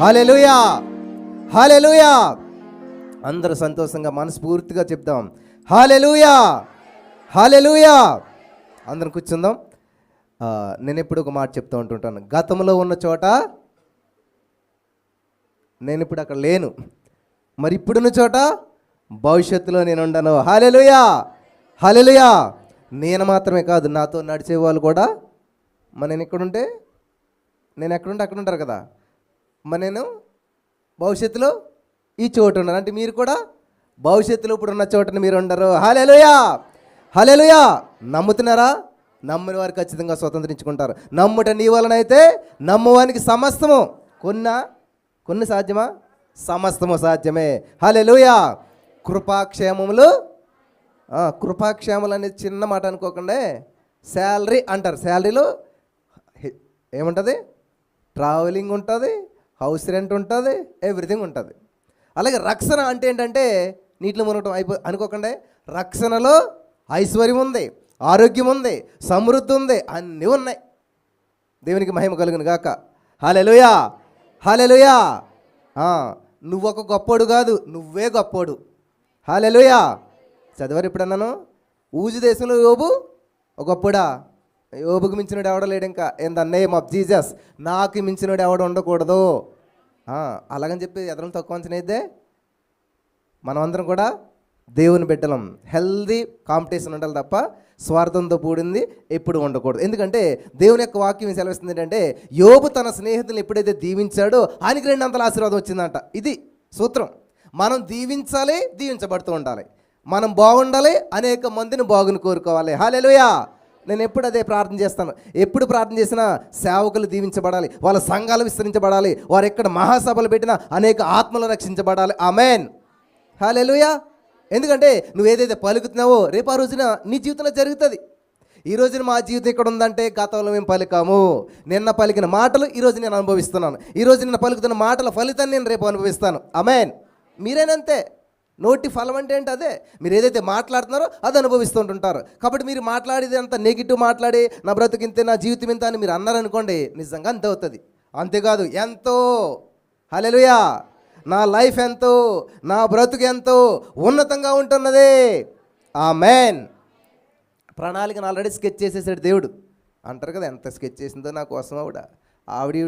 హల్లెలూయా, హల్లెలూయా. అందరూ సంతోషంగా మనస్ఫూర్తిగా చెప్దాం, హల్లెలూయా, హల్లెలూయా. అందరం కూర్చుందాం. నేను ఎప్పుడు ఒక మాట చెప్తూ ఉంటుంటాను, గతంలో ఉన్న చోట నేను ఇప్పుడు అక్కడ లేను, మరి ఇప్పుడున్న చోట భవిష్యత్తులో నేను ఉండను. హల్లెలూయా, హల్లెలూయా. నేను మాత్రమే కాదు, నాతో నడిచే వాళ్ళు కూడా, మరి నేను ఎక్కడుంటే అక్కడ ఉంటారు కదా, మరి నేను భవిష్యత్తులో ఈ చోటు ఉండను. అంటే మీరు కూడా భవిష్యత్తులో ఇప్పుడు ఉన్న చోటని మీరు ఉండరు. హల్లెలూయా, హల్లెలూయా. నమ్ముతున్నారా? నమ్మిన వారు ఖచ్చితంగా స్వతంత్రించుకుంటారు. నమ్ముట నీ వలన అయితే నమ్మువానికి సమస్తము, కొన్ని సాధ్యమా? సమస్తము సాధ్యమే. హల్లెలూయా. కృపాక్షేమములు, కృపాక్షేమలు అనేది చిన్న మాట అనుకోకుండా శాలరీ అంటారు. శాలరీలో ఏముంటుంది? ట్రావెలింగ్ ఉంటుంది, హౌస్ రెంట్ ఉంటుంది, ఎవ్రీథింగ్ ఉంటుంది. అలాగే రక్షణ అంటే ఏంటంటే నీటిలో మునగటం అనుకోకుండా, రక్షణలో ఐశ్వర్యం ఉంది, ఆరోగ్యం ఉంది, సమృద్ధి ఉంది, అన్నీ ఉన్నాయి. దేవునికి మహిమ కలుగును గాక. హల్లెలూయా, హల్లెలూయా. నువ్వు ఒక గొప్పోడు కాదు, నువ్వే గొప్పోడు. హల్లెలూయా. చదివారు ఎప్పుడన్నాను? ఊజు దేశంలో యోబు ఒక గొప్పడా? యోబుకు మించినోడు ఎవడో లేడు. ఇంకా in the name of Jesus, నాకు మించినోడు ఎవడ ఉండకూడదు. అలాగని చెప్పి ఎదరం తక్కువ అంచనైతే మనం అందరం కూడా దేవుని బిడ్డలం. హెల్దీ కాంపిటీషన్ ఉండాలి తప్ప స్వార్థంతో కూడింది ఎప్పుడు ఉండకూడదు. ఎందుకంటే దేవుని యొక్క వాక్యం సెలవిస్తుంది ఏంటంటే, యోబు తన స్నేహితులను ఎప్పుడైతే దీవించాడో ఆయనకి 2 ఆశీర్వాదం వచ్చిందంట. ఇది సూత్రం. మనం దీవించాలి, దీవించబడుతూ ఉండాలి. మనం బాగుండాలి, అనేక మందిని బాగుని కోరుకోవాలి. హల్లెలూయా. నేను ఎప్పుడు అదే ప్రార్థన చేస్తాను. ఎప్పుడు ప్రార్థన చేసినా సేవకులు దీవించబడాలి, వాళ్ళ సంఘాలు విస్తరించబడాలి, వారు ఎక్కడ మహాసభలు పెట్టినా అనేక ఆత్మలు రక్షించబడాలి. ఆమేన్, హల్లెలూయా. ఎందుకంటే నువ్వు ఏదైతే పలుకుతున్నావో రేపు ఆ రోజున నీ జీవితంలో జరుగుతుంది. ఈ రోజున మా జీవితం ఇక్కడ ఉందంటే గతంలో మేము పలికాము. నిన్న పలికిన మాటలు ఈరోజు నేను అనుభవిస్తున్నాను. ఈరోజు నిన్న పలుకుతున్న మాటల ఫలితాన్ని నేను రేపు అనుభవిస్తాను. ఆమేన్. మీరేనంతే. నోటి ఫలం అంటే ఏంటి? అదే. మీరు ఏదైతే మాట్లాడుతున్నారో అది అనుభవిస్తుంటుంటారు. కాబట్టి మీరు మాట్లాడేది అంత నెగిటివ్ మాట్లాడి నా బ్రతుకింతే, నా జీవితం ఇంత అని మీరు అన్నారనుకోండి, నిజంగా అంతే అవుతుంది. అంతేకాదు, ఎంతో, హల్లెలూయా, నా లైఫ్ ఎంతో, నా బ్రతుకు ఎంతో ఉన్నతంగా ఉంటున్నది. ఆమేన్. ప్రణాళికను ఆల్రెడీ స్కెచ్ చేసేసాడు దేవుడు. అంటారు కదా, ఎంత స్కెచ్ చేసిందో నా కోసం ఆవిడ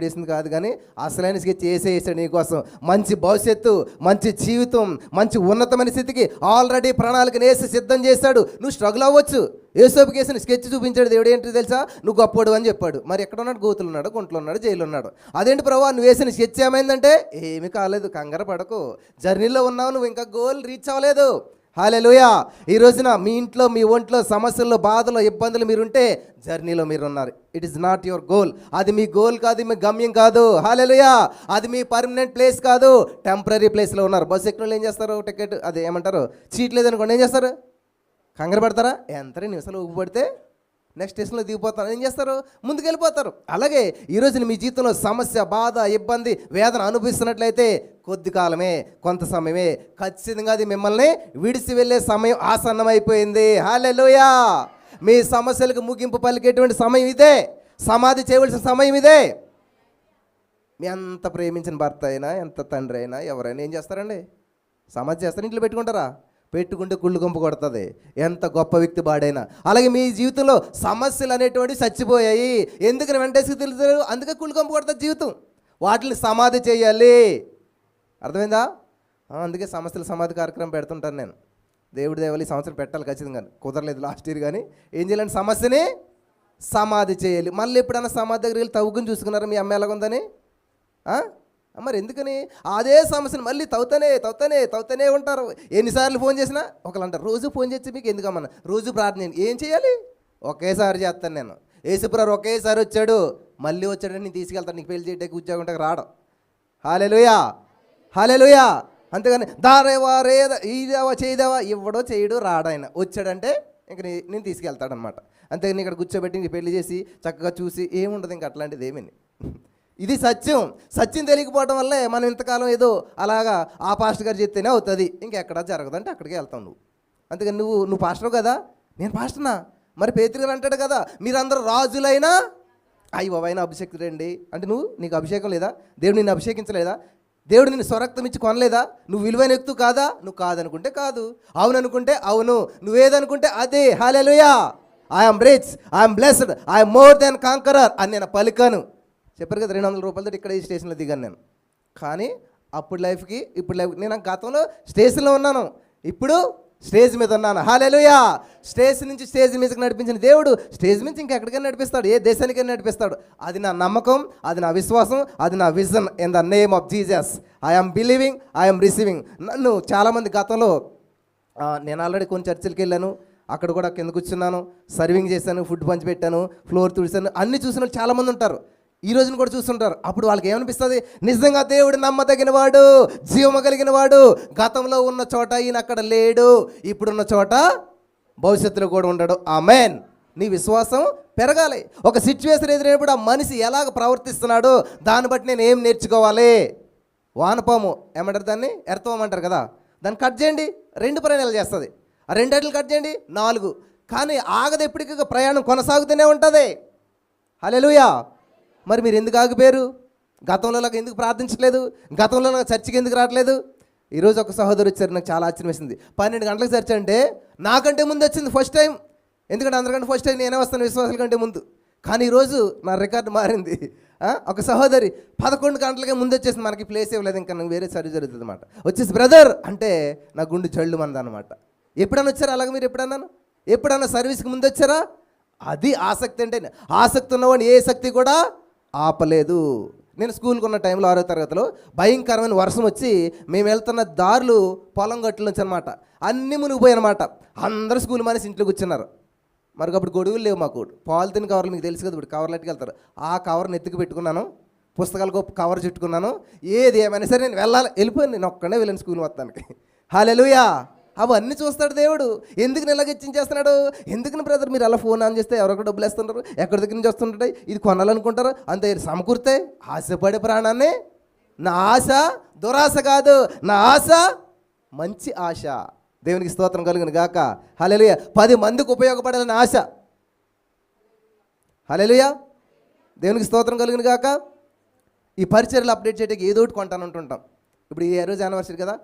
వేసింది కాదు, కానీ అసలైన స్కెచ్ వేసేసాడు నీ కోసం. మంచి భవిష్యత్తు, మంచి జీవితం, మంచి ఉన్నతమైన స్థితికి ఆల్రెడీ ప్రణాళికను వేసి సిద్ధం చేశాడు. నువ్వు స్ట్రగుల్ అవ్వచ్చు. యేసోపుకి వేసిన స్కెచ్ చూపించాడు దేవుడు. ఏంటి తెలుసా? నువ్వు గొప్పోడు అని చెప్పాడు. మరి ఎక్కడ ఉన్నాడు? గోతులు ఉన్నాడు, గుంటలు ఉన్నాడు, జైలు ఉన్నాడు. అదేంటి ప్రభువా, నువ్వు వేసిన స్కెచ్ ఏమైందంటే, ఏమీ కాలేదు, కంగారు పడకు, జర్నీలో ఉన్నావు, నువ్వు ఇంకా గోల్ రీచ్ అవ్వలేదు. హల్లెలూయా. ఈ రోజున మీ ఇంట్లో, మీ ఒంట్లో సమస్యల్లో, బాధలో, ఇబ్బందులు మీరుంటే జర్నీలో మీరు ఉన్నారు. It is not your goal. అది మీ గోల్ కాదు, మీ గమ్యం కాదు. హల్లెలూయా. అది మీ పర్మనెంట్ ప్లేస్ కాదు, టెంపరీ ప్లేస్లో ఉన్నారు. బస్సు ఎక్కిన వాళ్ళు ఏం చేస్తారు? టికెట్ అది ఏమంటారు, సీట్ లేదనుకోండి, ఏం చేస్తారు? కంగారు పడతారా? ఎంత 2 నిమిషాలు ఊపిపడితే నెక్స్ట్ స్టేషన్లో దిగిపోతారు. ఏం చేస్తారు? ముందుకు వెళ్ళిపోతారు. అలాగే ఈరోజు మీ జీవితంలో సమస్య, బాధ, ఇబ్బంది, వేదన అనుభవిస్తున్నట్లయితే కొద్ది కాలమే, కొంత సమయమే, ఖచ్చితంగా అది మిమ్మల్ని విడిచి వెళ్ళే సమయం ఆసన్నమైపోయింది. హల్లెలూయా. మీ సమస్యలకు ముగింపు పలికేటువంటి సమయం ఇదే. సమాధి చేయవలసిన సమయం ఇదే. మీ ఎంత ప్రేమించిన భర్త అయినా, ఎంత తండ్రి అయినా, ఎవరైనా ఏం చేస్తారండి? సమాధి చేస్తారు. ఇంట్లో పెట్టుకుంటారా? పెట్టుకుంటే కుళ్ళు కొంపు కొడుతుంది, ఎంత గొప్ప వ్యక్తి బాడైనా. అలాగే మీ జీవితంలో సమస్యలు అనేటువంటివి చచ్చిపోయాయి. ఎందుకని వెంటేసి తెలుసు, అందుకే కుళ్ళు కొంపు కొడుతుంది జీవితం. వాటిని సమాధి చేయాలి. అర్థమైందా? అందుకే సమస్యల సమాధి కార్యక్రమం పెడుతుంటాను నేను. దేవుడి దేవాలి సంవత్సరం పెట్టాలి ఖచ్చితంగా. కుదరలేదు లాస్ట్ ఇయర్, కానీ ఏం చేయాలంటే సమస్యని సమాధి చేయాలి. మళ్ళీ ఎప్పుడైనా సమాధి దగ్గర వెళ్ళి తవ్వుకుని చూసుకున్నారా మీ అమ్మ ఎలాగుందని? మరి ఎందుకని అదే సమస్యను మళ్ళీ తవ్వుతూనే ఉంటారు. ఎన్నిసార్లు ఫోన్ చేసినా ఒకళ్ళు అంటారు, రోజు ఫోన్ చేసి మీకు ఎందుకమ్మా, రోజు ప్రార్థన ఏం చేయాలి? ఒకేసారి చేస్తాను నేను. యేసుప్రభు ఒకేసారి వచ్చాడు, మళ్ళీ వచ్చాడని నేను తీసుకెళ్తాను. నీకు పెళ్లి చేయడానికి, ఉద్యోగం ఉంటాకి రావడం. హల్లెలూయా, హల్లెలూయా. అంతేగాని దారేవా రేదా ఇదేవా చేయదేవా ఇవ్వడో చేయడు రాడాయన. వచ్చాడంటే ఇంక నేను తీసుకెళ్తాడనమాట. అంతేగాని ఇక్కడ కూర్చోబెట్టి ఇంక పెళ్లి చేసి చక్కగా చూసి ఏముండదు ఇంక అట్లాంటిది ఏమీ. ఇది సత్యం. సత్యం తెలియకపోవడం వల్లే మనం ఇంతకాలం ఏదో అలాగా ఆ పాస్టర్ గారు చెప్తేనే అవుతుంది, ఇంకెక్కడా జరగదంటే అక్కడికే వెళ్తావు నువ్వు. అందుకని నువ్వు పాస్టర్ కదా, నేను పాస్టర్నా, మరి పేతురు గారు అంటాడు కదా, మీరందరూ రాజులైనా అయ్యి బాబాయ్ అభిషేకుడండి అంటే నీకు అభిషేకం లేదా? దేవుడు నిన్ను అభిషేకించలేదా? దేవుడు నిన్ను స్వరక్తం ఇచ్చి కొనలేదా? నువ్వు విలువైన వ్యక్తి కాదా? నువ్వు కాదనుకుంటే కాదు, అవును అనుకుంటే అవును, నువ్వేదనుకుంటే అదే. Hallelujah. I'm rich, I'm blessed, I'm more than conqueror అని నేను పలికాను. చెప్పారు కదా, 200 రూపాయలతో ఇక్కడ ఈ స్టేషన్లో దిగాను నేను. కానీ అప్పుడు లైఫ్కి ఇప్పుడు లైఫ్, నేను గతంలో స్టేషన్లో ఉన్నాను, ఇప్పుడు స్టేజ్ మీద ఉన్నాను. హల్లెలూయా. స్టేజ్ నుంచి స్టేజ్ మీదకి నడిపించిన దేవుడు స్టేజ్ నుంచి ఇంకెక్కడికైనా నడిపిస్తాడు, ఏ దేశానికైనా నడిపిస్తాడు. అది నా నమ్మకం, అది నా విశ్వాసం, అది నా vision. In the name of Jesus I'm believing, I'm receiving. నన్ను చాలామంది గతంలో, నేను ఆల్రెడీ కొన్ని చర్చిలకి వెళ్ళాను, అక్కడ కూడా కింద కూర్చున్నాను, సర్వింగ్ చేశాను, ఫుడ్ పంచి పెట్టాను, ఫ్లోర్ తుడిచాను, అన్నీ చూసిన వాళ్ళు చాలామంది ఉంటారు. ఈ రోజున కూడా చూస్తుంటారు. అప్పుడు వాళ్ళకి ఏమనిపిస్తుంది? నిజంగా దేవుడు నమ్మదగిన వాడు, జీవము కలిగిన వాడు. గతంలో ఉన్న చోట ఈయన అక్కడ లేడు, ఇప్పుడున్న చోట భవిష్యత్తులో కూడా ఉండడు. ఆమేన్. నీ విశ్వాసం పెరగాలి. ఒక సిచ్యువేషన్ ఎదురైనప్పుడు ఆ మనిషి ఎలాగ ప్రవర్తిస్తున్నాడో దాన్ని బట్టి నేను ఏం నేర్చుకోవాలి? వానపాము ఏమంటారు దాన్ని? ఎర్తవం అంటారు కదా, దాన్ని కట్ చేయండి, 2 ప్రయాణాలు చేస్తుంది. ఆ 2 అడుగులు కట్ చేయండి, 4. కానీ ఆగదు, ఎప్పటికీ ప్రయాణం కొనసాగుతూనే ఉంటుంది. హల్లెలూయా. మరి మీరు ఎందుకు ఆగిపోయారు? గతంలో నాకు ఎందుకు ప్రార్థించలేదు? గతంలో నాకు చర్చికి ఎందుకు రావట్లేదు? ఈరోజు ఒక సహోదరు వచ్చారు, నాకు చాలా ఆశ్చర్యం వేసింది. 12 గంటలకు చర్చ అంటే నాకంటే ముందు వచ్చింది ఫస్ట్ టైం. ఎందుకంటే అందరికంటే ఫస్ట్ టైం నేనే వస్తాను విశ్వాసాల కంటే ముందు. కానీ ఈరోజు నా రికార్డు మారింది. ఒక సహోదరి 11 గంటలకే ముందు వచ్చేసింది. మనకి ప్లేస్ ఇవ్వలేదు, ఇంకా నాకు వేరే సర్వీస్ జరుగుతుంది అనమాట. వచ్చేసి బ్రదర్ అంటే నా గుండె జల్లు మనదనమాట. ఎప్పుడన్నా వచ్చారా అలాగ? మీరు ఎప్పుడన్నా సర్వీస్కి ముందు వచ్చారా? అది ఆసక్తి. అంటే ఆసక్తి ఉన్నవాడిని ఏ శక్తి కూడా ఆపలేదు. నేను స్కూల్కి ఉన్న టైంలో 6వ తరగతిలో భయంకరమైన వర్షం వచ్చి మేము వెళ్తున్న దారులు పొలం గట్టుల నుంచి అనమాట, అన్నీ మునిగిపోయాయి అనమాట. అందరూ స్కూల్ మానేసి ఇంట్లో కూర్చున్నారు. మరి అప్పుడు గొడుగులు లేవు మాకు, పాలిథిన్ కవర్లు, మీకు తెలుసు కదా, ఇప్పుడు కవర్లు ఎట్టుకెళ్తారు. ఆ కవర్ని ఎత్తుకు పెట్టుకున్నాను, పుస్తకాలకు కవర్ చుట్టుకున్నాను. ఏది ఏమైనా సరే నేను వెళ్ళిపోయాను. నేను ఒక్కడే వెళ్ళాను స్కూల్ మొత్తానికి. హల్లెలూయా. అవన్నీ చూస్తాడు దేవుడు. ఎందుకు నేను ఇలాగ ఇచ్చించేస్తున్నాడు? ఎందుకని బ్రదర్ మీరు అలా ఫోన్ ఆన్ చేస్తే ఎవరొక డబ్బులు వేస్తుంటారు, ఎక్కడి దగ్గర నుంచి వస్తుంటాయి, ఇది కొనాలనుకుంటారు, అంతే సమకూర్తే. ఆశపడే ప్రాణాన్ని, నా ఆశ దురాశ కాదు, నా ఆశ మంచి ఆశ. దేవునికి స్తోత్రం కలుగును గాక. హల్లెలూయా. 10 మందికి ఉపయోగపడాలని ఆశ. హల్లెలూయా. దేవునికి స్తోత్రం కలుగును గాక. ఈ పరిచర్యలు అప్డేట్ చేయడానికి ఏదో ఒకటి కొంటాను ఉంటుంటాం. ఇప్పుడు ఈ రోజు యానివర్సరీ కదా,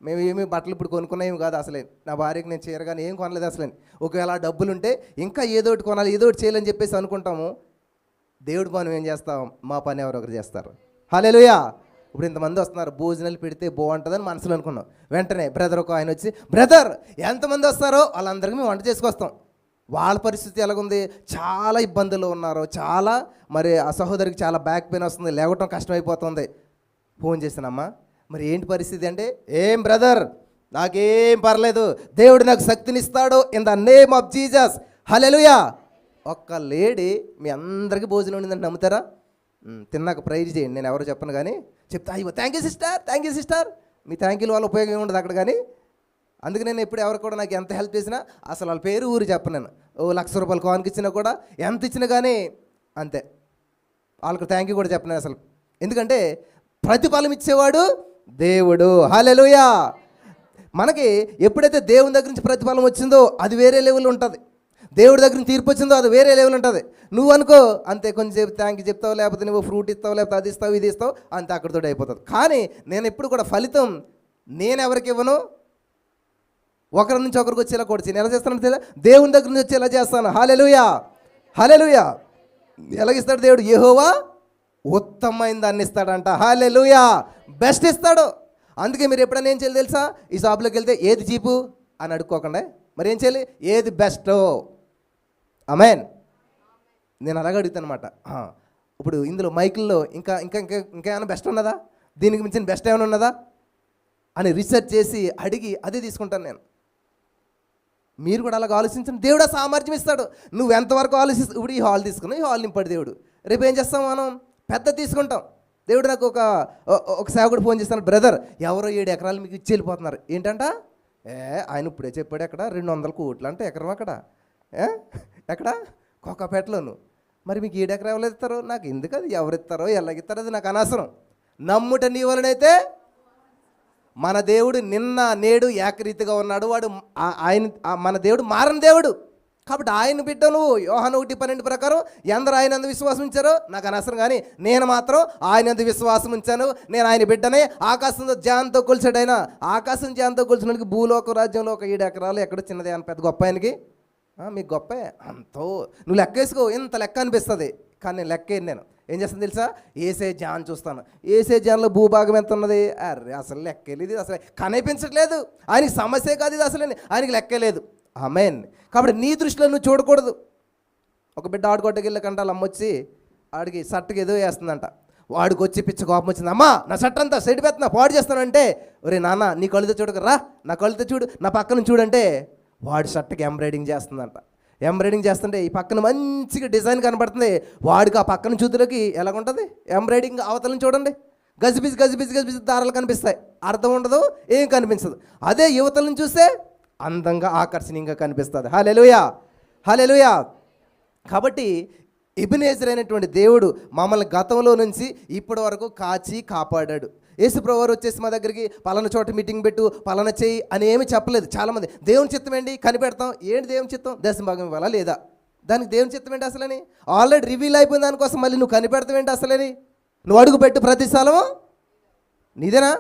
మేము ఏమి బట్టలు ఇప్పుడు కొనుక్కున్నాయేమి కాదు అసలే. నా భార్యకి నేను చీర కానీ ఏం కొనలేదు అసలే. ఒకవేళ డబ్బులు ఉంటే ఇంకా ఏదో ఒకటి కొనాలి, ఏదో ఒకటి చేయాలని చెప్పేసి అనుకుంటాము. దేవుడి పని ఏం చేస్తాం? మా పని ఎవరొకరు చేస్తారు. హల్లెలూయా. ఇప్పుడు ఇంతమంది వస్తున్నారు, భోజనాలు పెడితే బాగుంటుందని మనసులో అనుకున్నాం. వెంటనే బ్రదర్ ఒక ఆయన వచ్చి, బ్రదర్ ఎంతమంది వస్తారో వాళ్ళందరికీ మేము వంట చేసుకొస్తాం. వాళ్ళ పరిస్థితి ఎలాగుంది? చాలా ఇబ్బందులు ఉన్నారు, చాలా. మరి ఆ సహోదరికి చాలా బ్యాక్ పెయిన్ వస్తుంది, లేవటం కష్టమైపోతుంది. ఫోన్ చేశానమ్మా, మరి ఏంటి పరిస్థితి అంటే, ఏం బ్రదర్ నాకేం పర్లేదు, దేవుడు నాకు శక్తినిస్తాడు in the name of Jesus. Hallelujah. ఒక్క లేడీ మీ అందరికీ భోజనం ఉండిందంటే నమ్ముతారా? తిన్నాక ప్రైజ్ చేయండి, నేను ఎవరో చెప్పను కానీ చెప్తా, అయ్యో thank you sister, thank you sister. Me thank you వల్ల ఉపయోగం ఏమి ఉండదు అక్కడ. కానీ అందుకే నేను ఎప్పుడు ఎవరు కూడా నాకు ఎంత హెల్ప్ చేసినా అసలు వాళ్ళ పేరు ఊరు చెప్పను నేను. ₹1,00,000 కానుక ఇచ్చినా కూడా, ఎంత ఇచ్చినా కానీ అంతే, వాళ్ళకి థ్యాంక్ యూ కూడా చెప్పను అసలు. ఎందుకంటే ప్రతిఫలం ఇచ్చేవాడు దేవుడు. హల్లెలూయా. మనకి ఎప్పుడైతే దేవుని దగ్గర నుంచి ప్రతిఫలం వచ్చిందో అది వేరే లెవెల్ ఉంటుంది, దేవుడి దగ్గర నుంచి తీర్పు వచ్చిందో అది వేరే లెవెల్ ఉంటుంది. నువ్వు అనుకో అంతే, కొంచెంసేపు థ్యాంక్ యూ చెప్తావు, లేకపోతే నువ్వు ఫ్రూట్ ఇస్తావు, లేకపోతే అది ఇస్తావు, ఇది ఇస్తావు, అంతే అక్కడితో అయిపోతుంది. కానీ నేను ఎప్పుడు కూడా ఫలితం నేను ఎవరికి ఇవ్వను, ఒకరి నుంచి ఒకరికి వచ్చేలా కూడా నేను ఎలా చేస్తాను తెలియదు, దేవుని దగ్గర నుంచి వచ్చేలా చేస్తాను. హల్లెలూయా. హల్లెలూయా. ఎలాగిస్తాడు దేవుడు? యెహోవా ఉత్తమమైన దాన్ని ఇస్తాడంట. హల్లెలూయా. బెస్ట్ ఇస్తాడు. అందుకే మీరు ఎప్పుడైనా ఏం చేయాలి తెలుసా? ఈ షాప్లోకి వెళ్తే ఏది చీపు అని అడుక్కోకుండా మరి ఏం చేయాలి? ఏది బెస్ట్. ఆమేన్. నేను అలాగే అడుగుతాను అనమాట. ఇప్పుడు ఇందులో మైకుల్లో ఇంకా ఇంకా ఇంకా ఇంకా ఏమైనా బెస్ట్ ఉన్నదా, దీనికి మించిన బెస్ట్ ఏమైనా ఉన్నదా అని రీసెర్చ్ చేసి అడిగి అదే తీసుకుంటాను నేను. మీరు కూడా అలాగ ఆలోచించండి, దేవుడు ఆ సామర్థ్యం ఇస్తాడు. నువ్వు ఎంతవరకు ఆలోచిస్తావు? ఇప్పుడు ఈ హాల్ తీసుకున్నావు, ఈ హాల్ నింపాడు దేవుడు. రేపు ఏం చేస్తాం మనం? పెద్ద తీసుకుంటాం. దేవుడు నాకు ఒక సేవకుడు ఫోన్ చేస్తాను, బ్రదర్ ఎవరో 7 ఎకరాలు మీకు ఇచ్చి వెళ్ళిపోతున్నారు. ఏంటంట? ఆయన ఇప్పుడే చెప్పాడు, ఎక్కడ 200 కోట్లు అంటే ఎకరం, అక్కడ ఎక్కడ కోకాపేటలోను. మరి మీకు 7 ఎకరాలు ఎవరు ఇస్తారో నాకు ఎందుకు, అది ఎవరిస్తారో ఎలాగిస్తారో అది నాకు అనవసరం. నమ్ముట నీ వలనైతే. మన దేవుడు నిన్న నేడు ఏకరీతిగా ఉన్నాడు. వాడు ఆయన మన దేవుడు మారని దేవుడు. కాబట్టి ఆయన బిడ్డ నువ్వు. యోహాను 1:12 ప్రకారం ఎందరు ఆయన యందు విశ్వాసం ఉంచారో నాకు అనవసరం, కానీ నేను మాత్రం ఆయన యందు విశ్వాసం ఉంచాను, నేను ఆయన బిడ్డనే. ఆకాశంతో జాన్తో కొలిచాడు ఆయన. ఆకాశం జాన్తో కొలిచినకి భూలోక రాజ్యంలో ఒక 7 ఎకరాలు ఎక్కడ చిన్నదే అని పెద్ద గొప్ప ఆయనకి. మీకు గొప్పే అంతో నువ్వు లెక్క వేసుకో, ఇంత లెక్క అనిపిస్తుంది. కానీ నేను లెక్క నేను ఏం చేస్తాను తెలుసా, ఏసే జాన్ చూస్తాను. ఏసే జాన్లో భూభాగం ఎంత ఉన్నది, అరే అసలు లెక్కేది, ఇది అసలు కనిపించట్లేదు. ఆయనకి సమస్య కాదు ఇది, అసలు ఆయనకి లెక్కే లేదు. ఆమేన్. కాబట్టి నీ దృష్టిలో నువ్వు చూడకూడదు. ఒక బిడ్డ ఆడుకోవటానికి కంటాలు అమ్మొచ్చి ఆడికి షర్ట్కి ఏదో వేస్తుందంట. వాడికి వచ్చి పిచ్చ కోపం వచ్చింది, అమ్మా నా షర్ట్ అంతా సైడ్ పెడుతున్నా, పాడు చేస్తానంటే, ఒరే నాన్న నీ కళ్ళతో చూడకరా, నా కళ్ళతో చూడు, నా పక్కన చూడంటే వాడి షర్ట్కి ఎంబ్రాయిడింగ్ చేస్తుందంట. ఎంబ్రాయిడింగ్ చేస్తుంటే ఈ పక్కన మంచిగా డిజైన్ కనబడుతుంది, వాడికి ఆ పక్కన చూతులకి ఎలాగుంటుంది ఎంబ్రాయిడింగ్. అవతలని చూడండి, గజిబిజి గజిబిజి గజిబిజి దారాలు కనిపిస్తాయి, అర్థం ఉండదు, ఏం కనిపించదు. అదే యువతలను చూస్తే అందంగా ఆకర్షణీయంగా కనిపిస్తుంది. హల్లెలూయా, హల్లెలూయా. కాబట్టి ఎబెనేజర్ అయినటువంటి దేవుడు మమ్మల్ని గతంలో నుంచి ఇప్పటి వరకు కాచి కాపాడాడు. యేసుప్రభువు వారు వచ్చేసి మా దగ్గరికి పలానా చోట మీటింగ్ పెట్టు, పలానా చేయి అని ఏమీ చెప్పలేదు. చాలామంది దేవుని చిత్తం ఏంటి కనిపెడతాం, ఏంటి దేవుని చిత్తం, దశమ భాగం ఇవ్వాలా లేదా, దానికి దేవుని చిత్తం ఏంటి అసలని ఆల్రెడీ రివీల్ అయిపోయిన దానికోసం మళ్ళీ నువ్వు కనిపెడతావు ఏంటి అసలని. నువ్వు అడుగు పెట్టు ప్రతి స్థలము నీదేనా?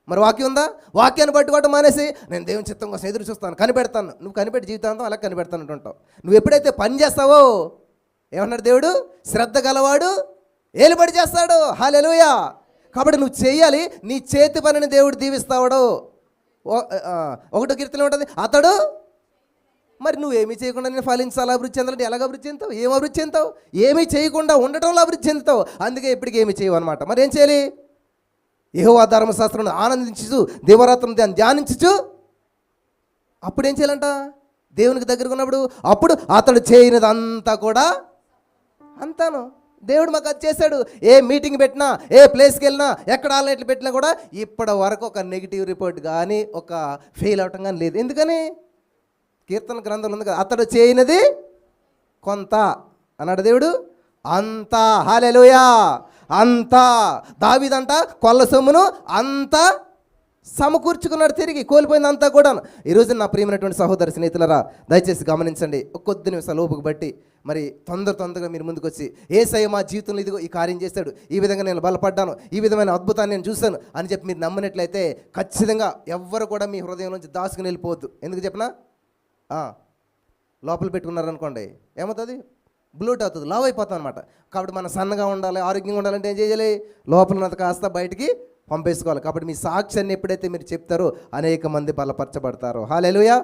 మరి వాక్యం ఉందా? వాక్యాన్ని పట్టుకోవటం మానేసి నేను దేవుని చిత్తం కోసం ఎదురు చూస్తాను, కనిపెడతాను. నువ్వు కనిపెట్టి జీవితాంతం అలా కనిపెడతాను అంటుంటావు. నువ్వు ఎప్పుడైతే పని చేస్తావో ఏమన్నాడు దేవుడు, శ్రద్ధ గలవాడు ఏలుబడి చేస్తాడు. హల్లెలూయా. కాబట్టి నువ్వు చేయాలి, నీ చేతి పనిని దేవుడు దీవిస్తావాడు. 1వ కీర్తన ఉంటుంది, అతడు. మరి నువ్వేమీ చేయకుండా నేను ఫలించాలి, అభివృద్ధి చెందాలంటే ఎలాగ అభివృద్ధి చెందుతావు? ఏం అభివృద్ధి చెందుతావు? ఏమీ చేయకుండా ఉండటంలో అభివృద్ధి చెందుతావు. అందుకే ఎప్పటికీ ఏమీ చేయవు అనమాట. మరి ఏం చేయాలి? యెహోవా ధర్మశాస్త్రం ఆనందించు, దివారాత్రం ధ్యానించు. అప్పుడు ఏం చేయాలంట? దేవునికి దగ్గరకు ఉన్నప్పుడు అప్పుడు అతడు చేయనిది అంతా కూడా అంతాను దేవుడు మాకు అది చేశాడు. ఏ మీటింగ్ పెట్టినా, ఏ ప్లేస్కి వెళ్ళినా, ఎక్కడ ఆన్లైన్లు పెట్టినా కూడా ఇప్పటి వరకు ఒక నెగిటివ్ రిపోర్ట్ కానీ ఒక ఫెయిల్ అవటం కానీ లేదు. ఎందుకని? కీర్తన గ్రంథంలో ఉంది కదా, అతడు చేయనిది కొంత అన్నాడు దేవుడు, అంతా. హల్లెలూయా. అంతా. దావీదంట కొల్ల సొమ్మును అంతా సమకూర్చుకున్నాడు, తిరిగి కోల్పోయింది అంతా కూడా. ఈరోజు నా ప్రియమైనటువంటి సహోదర స్నేహితులరా, దయచేసి గమనించండి. కొద్ది నిమిషాలు ఓపిక బట్టి మరి తొందరగా మీరు ముందుకు వచ్చి, యేసయ్య మా జీవితంలో ఇదిగో ఈ కార్యం చేశాడు, ఈ విధంగా నేను బలపడ్డాను, ఈ విధమైన అద్భుతాన్ని నేను చూశాను అని చెప్పి మీరు నమ్మినట్లయితే ఖచ్చితంగా ఎవ్వరు కూడా మీ హృదయం నుంచి దాచుకుని వెళ్ళిపోవద్దు. ఎందుకు చెప్పనా? లోపల పెట్టుకున్నారనుకోండి ఏమవుతుంది, బ్లూట్ అవుతుంది, లావ్ అయిపోతాం అనమాట. కాబట్టి మనం సన్నగా ఉండాలి, ఆరోగ్యంగా ఉండాలంటే ఏం చేయాలి? లోపల ఉన్నది కాస్త బయటికి పంపేసుకోవాలి. కాబట్టి మీ సాక్ష్యాన్ని ఎప్పుడైతే మీరు చెప్తారో అనేక మంది బలపరచబడతారు. హల్లెలూయా.